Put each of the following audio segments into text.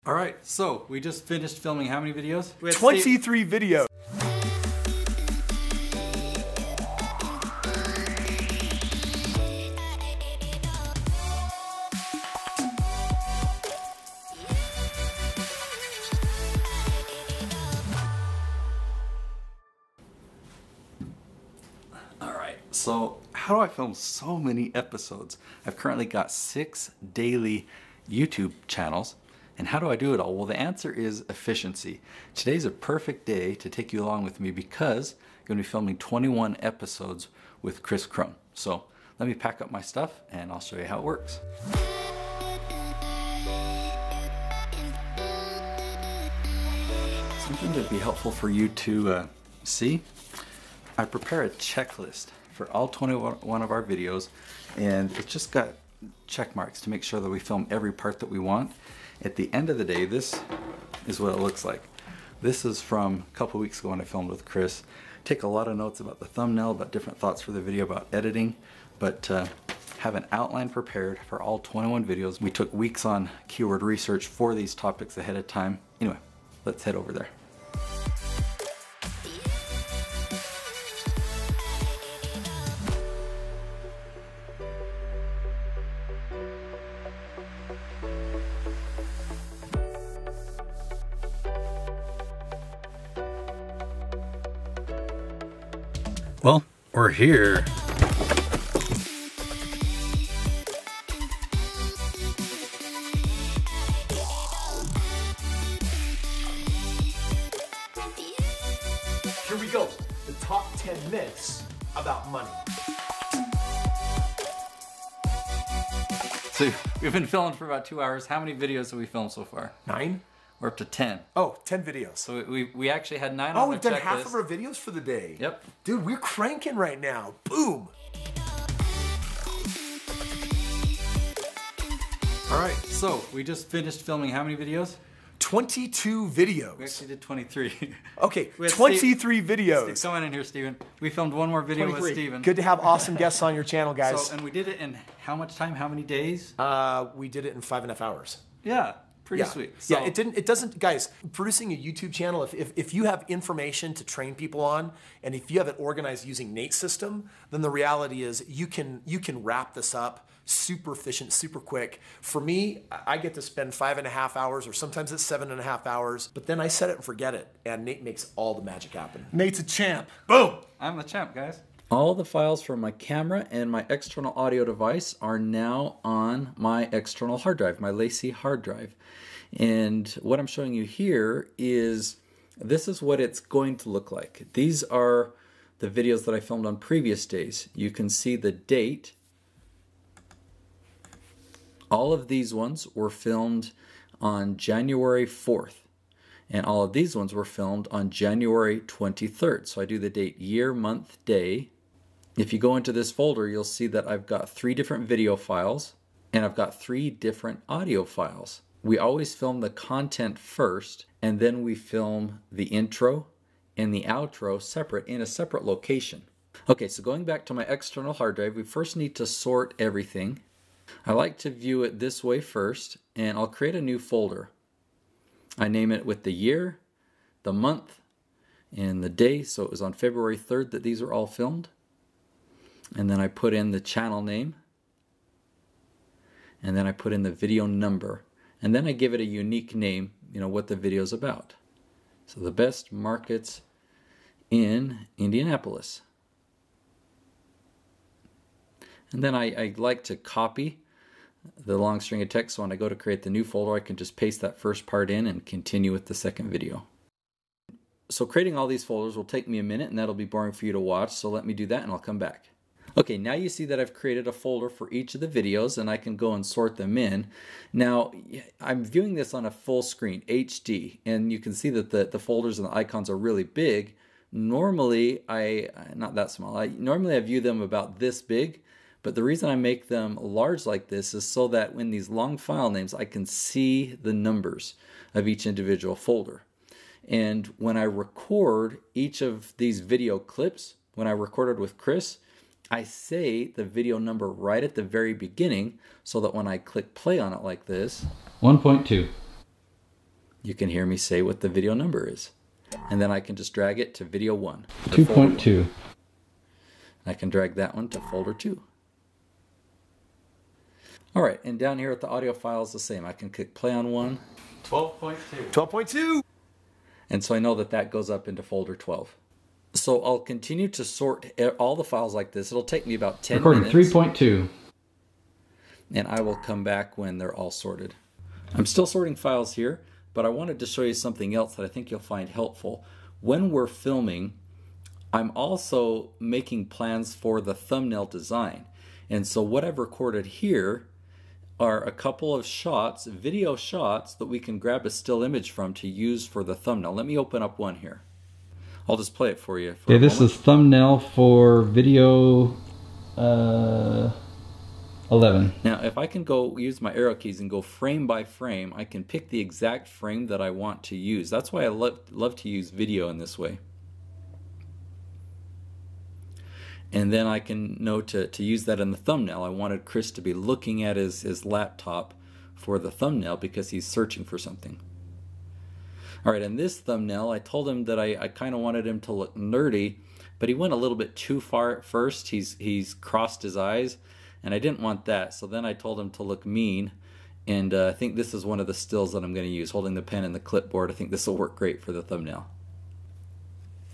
All right, so we just finished filming how many videos? 23 videos. All right, so how do I film so many episodes? I've currently got 6 daily YouTube channels. And how do I do it all? Well, the answer is efficiency. Today's a perfect day to take you along with me because I'm going to be filming 21 episodes with Chris Crum. So let me pack up my stuff and I'll show you how it works. Something that would be helpful for you to see. I prepare a checklist for all 21 of our videos, and it's just got check marks to make sure that we film every part that we want. At the end of the day, this is what it looks like. This is from a couple weeks ago when I filmed with Chris. Take a lot of notes about the thumbnail, about different thoughts for the video, about editing, but have an outline prepared for all 21 videos. We took weeks on keyword research for these topics ahead of time. Anyway, let's head over there. Well, we're here. Here we go. The top 10 myths about money. So we've been filming for about 2 hours. How many videos have we filmed so far? 9? We're up to 10. Oh, 10 videos. So we actually had 9 on the checklist. Oh, we've done half of our videos for the day. Yep. Dude, we're cranking right now. Boom. All right, so we just finished filming how many videos? 22 videos. We actually did 23. Okay, We had 23 videos. Come on in here, Steven. We filmed one more video 23. with Steven. Good to have awesome guests on your channel, guys. So, and we did it in how much time? How many days? We did it in 5.5 hours. Yeah, pretty sweet. So, Yeah, it doesn't, guys, producing a YouTube channel, if you have information to train people on, and if you have it organized using Nate's system, then the reality is you can wrap this up super efficient, super quick. For me, I get to spend 5.5 hours, or sometimes it's 7.5 hours, but then I set it and forget it, and Nate makes all the magic happen. Nate's a champ. Boom! I'm the champ, guys. All the files from my camera and my external audio device are now on my external hard drive, my Lacey hard drive. And what I'm showing you here is, this is what it's going to look like. These are the videos that I filmed on previous days. You can see the date. All of these ones were filmed on January 4th. And all of these ones were filmed on January 23rd. So I do the date, year, month, day. If you go into this folder, you'll see that I've got 3 different video files and I've got 3 different audio files. We always film the content first, and then we film the intro and the outro separate in a separate location. Okay, so going back to my external hard drive, we first need to sort everything. I like to view it this way first, and I'll create a new folder. I name it with the year, the month, and the day. So it was on February 3rd that these were all filmed. And then I put in the channel name. And then I put in the video number. And then I give it a unique name, you know, what the video's about. So the best markets in Indianapolis. And then I like to copy the long string of text, so when I go to create the new folder, I can just paste that first part in and continue with the second video. So creating all these folders will take me a minute, and that'll be boring for you to watch, so let me do that and I'll come back. Okay, now you see that I've created a folder for each of the videos, and I can go and sort them in. Now, I'm viewing this on a full screen, HD, and you can see that the folders and the icons are really big. Normally, not that small, normally I view them about this big, but the reason I make them large like this is so that when these long file names, I can see the numbers of each individual folder. And when I record each of these video clips, when I recorded with Chris, I say the video number right at the very beginning so that when I click play on it like this, 1.2, you can hear me say what the video number is. And then I can just drag it to video 1. 2.2. I can drag that one to folder 2. All right, and down here at the audio file is the same. I can click play on one. 12.2. 12.2. And so I know that that goes up into folder 12. So I'll continue to sort all the files like this. It'll take me about 10 minutes. Recording 3.2. And I will come back when they're all sorted. I'm still sorting files here, but I wanted to show you something else that I think you'll find helpful. When we're filming, I'm also making plans for the thumbnail design. And so what I've recorded here are a couple of shots, video shots, that we can grab a still image from to use for the thumbnail. Let me open up one here. I'll just play it for you. Okay, this is thumbnail for video 11. Now, if I can go use my arrow keys and go frame by frame, I can pick the exact frame that I want to use. That's why I love to use video in this way. And then I can know to use that in the thumbnail. I wanted Chris to be looking at his laptop for the thumbnail because he's searching for something. All right, in this thumbnail, I told him that I kind of wanted him to look nerdy, but he went a little bit too far at first. He's crossed his eyes, and I didn't want that. So then I told him to look mean, and I think this is one of the stills that I'm going to use, holding the pen and the clipboard. I think this will work great for the thumbnail.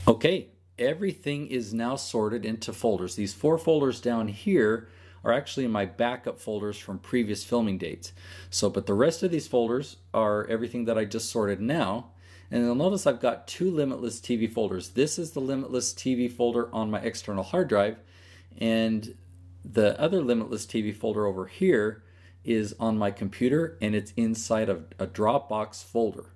Okay. Everything is now sorted into folders. These 4 folders down here are actually my backup folders from previous filming dates. But the rest of these folders are everything that I just sorted now. And you'll notice I've got 2 Limitless TV folders. This is the Limitless TV folder on my external hard drive, and the other Limitless TV folder over here is on my computer, and it's inside of a Dropbox folder.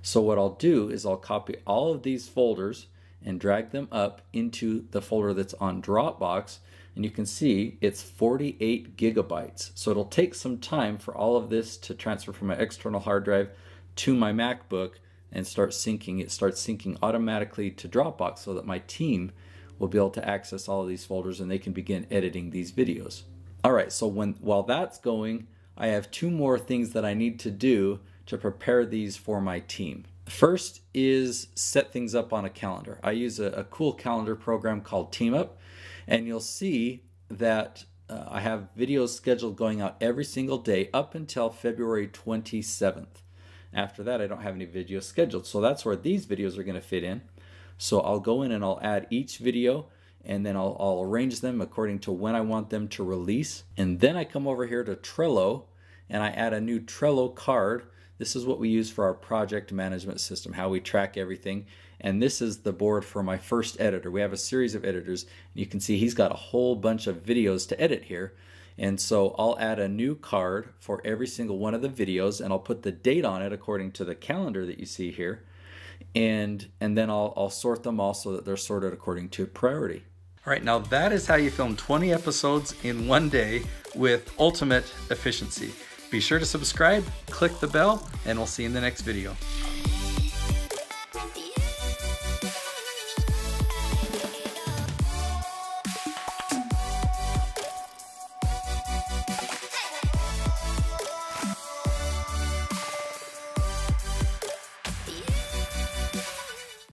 So what I'll do is I'll copy all of these folders and drag them up into the folder that's on Dropbox, and you can see it's 48 gigabytes. So it'll take some time for all of this to transfer from my external hard drive to my MacBook and start syncing. It starts syncing automatically to Dropbox so that my team will be able to access all of these folders and they can begin editing these videos. All right, so while that's going, I have 2 more things that I need to do to prepare these for my team. First is set things up on a calendar. I use a cool calendar program called TeamUp, and you'll see that I have videos scheduled going out every single day up until February 27th. After that, I don't have any videos scheduled, so that's where these videos are going to fit in. So I'll go in and I'll add each video, and then I'll arrange them according to when I want them to release. And then I come over here to Trello, and I add a new Trello card. This is what we use for our project management system, how we track everything. And this is the board for my first editor. We have a series of editors. You can see he's got a whole bunch of videos to edit here. And so I'll add a new card for every single one of the videos, and I'll put the date on it according to the calendar that you see here. And then I'll sort them all so that they're sorted according to priority. All right, now that is how you film 20 episodes in one day with ultimate efficiency. Be sure to subscribe, click the bell, and we'll see you in the next video.